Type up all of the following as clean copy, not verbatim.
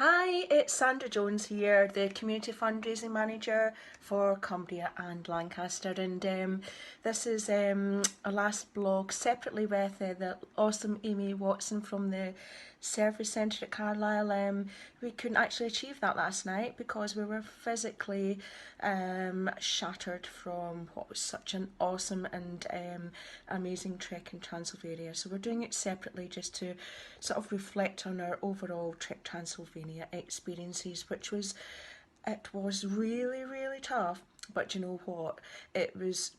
Hi, it's Sandra Jones here, the Community Fundraising Manager for Cumbria and Lancaster, and this is a last blog separately with the awesome Amy Watson from the Service Centre at Carlisle. We couldn't actually achieve that last night because we were physically shattered from what was such an awesome and amazing trek in Transylvania. So we're doing it separately just to sort of reflect on our overall Trek Transylvania experiences, it was really, really tough. But you know what? It was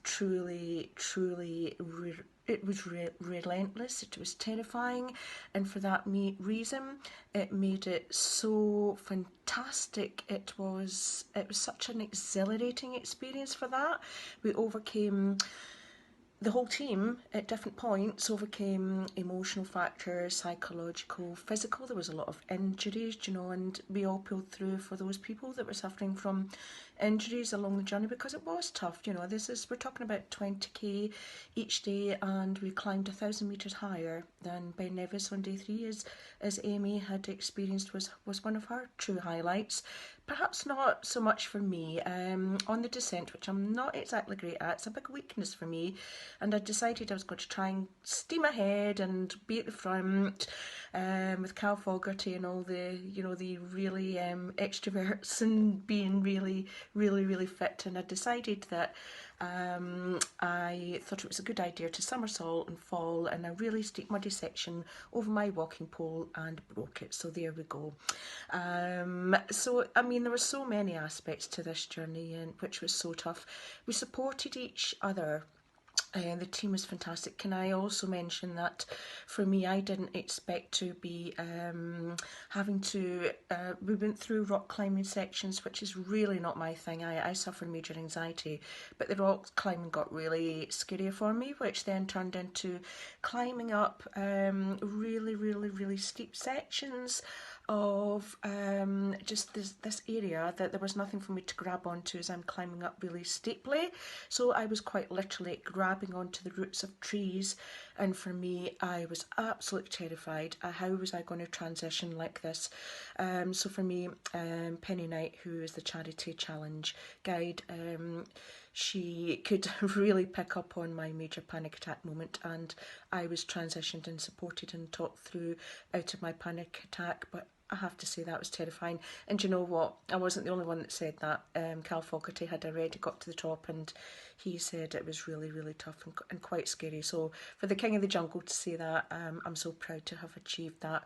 relentless. It was terrifying, and for that reason, it made it so fantastic. It was such an exhilarating experience for that. We overcame the whole team at different points overcame emotional factors, psychological, physical. There was a lot of injuries, and we all pulled through for those people that were suffering from injuries along the journey because it was tough. We're talking about 20k each day, and we climbed 1,000 metres higher than Ben Nevis on day 3, as Amy had experienced was one of her true highlights. Perhaps not so much for me on the descent, which I'm not exactly great at. It's a big weakness for me, and I decided I was going to try and steam ahead and be at the front with Cal Fogarty and all the really extroverts and being really, really, really fit. And I decided that I thought it was a good idea to somersault and fall in a really steep muddy section over my walking pole and broke it. So there we go. There were so many aspects to this journey, and which was so tough. We supported each other. The team was fantastic. Can I also mention that for me, I didn't expect to be having to. We went through rock climbing sections, which is really not my thing. I suffer major anxiety, but the rock climbing got really scary for me, which then turned into climbing up really, really, really steep sections of just this area that there was nothing for me to grab onto as I'm climbing up really steeply. So I was quite literally grabbing onto the roots of trees, and for me, I was absolutely terrified. How was I going to transition like this? So for me, Penny Knight, who is the Charity Challenge guide, she could really pick up on my major panic attack moment, and I was transitioned and supported and talked through out of my panic attack. But I have to say that was terrifying. And you know what? I wasn't the only one that said that. Cal Fogarty had already got to the top, and he said it was really, really tough and quite scary. So for the King of the Jungle to say that, I'm so proud to have achieved that.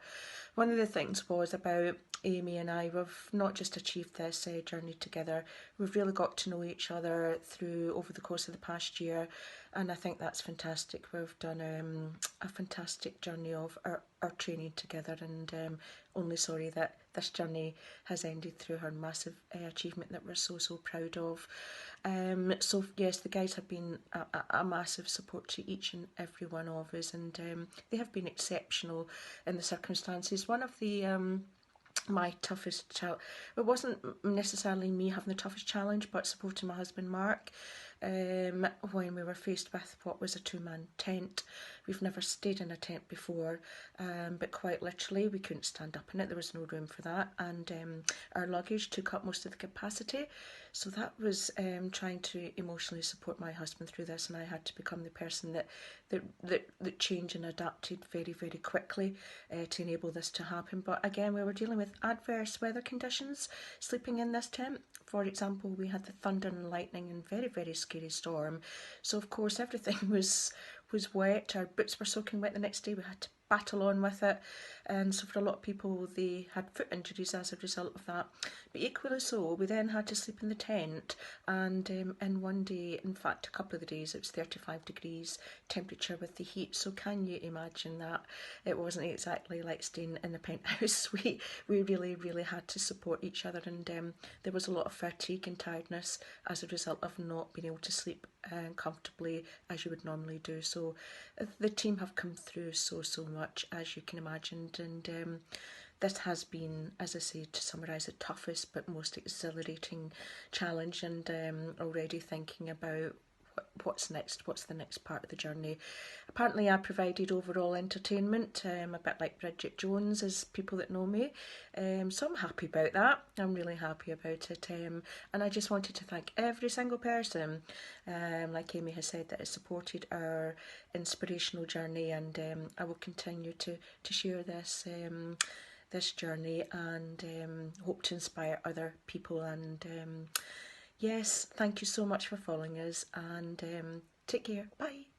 One of the things was about Amy and I, we've not just achieved this journey together, we've really got to know each other through over the course of the past year, and I think that's fantastic. We've done a fantastic journey of our training together, and only sorry that this journey has ended through her massive achievement that we're so, so proud of. So yes, the guys have been a massive support to each and every one of us, and they have been exceptional in the circumstances. One of the my toughest challenge, it wasn't necessarily me having the toughest challenge, but supporting my husband Mark when we were faced with what was a 2-man tent. We've never stayed in a tent before, but quite literally we couldn't stand up in it. There was no room for that, and our luggage took up most of the capacity. So that was trying to emotionally support my husband through this, and I had to become the person that changed and adapted very, very quickly to enable this to happen. But again, we were dealing with adverse weather conditions sleeping in this tent. For example, we had the thunder and lightning and very, very scary storm. So of course everything was wet. Our boots were soaking wet the next day. We had to battle on with it, and so for a lot of people they had foot injuries as a result of that. But equally so, we then had to sleep in the tent, and in one day, in fact a couple of the days, it was 35 degrees temperature with the heat. So can you imagine that? It wasn't exactly like staying in a penthouse. We really, really had to support each other, and there was a lot of fatigue and tiredness as a result of not being able to sleep comfortably as you would normally do. So the team have come through so much, as you can imagine, and this has been, as I say, to summarise, the toughest but most exhilarating challenge, and already thinking about what's next, what's the next part of the journey. Apparently I provided overall entertainment, a bit like Bridget Jones, as people that know me, so I'm happy about that. I'm really happy about it, and I just wanted to thank every single person, like Amy has said, that has supported our inspirational journey, and I will continue to share this journey, and hope to inspire other people. And yes, thank you so much for following us, and take care. Bye.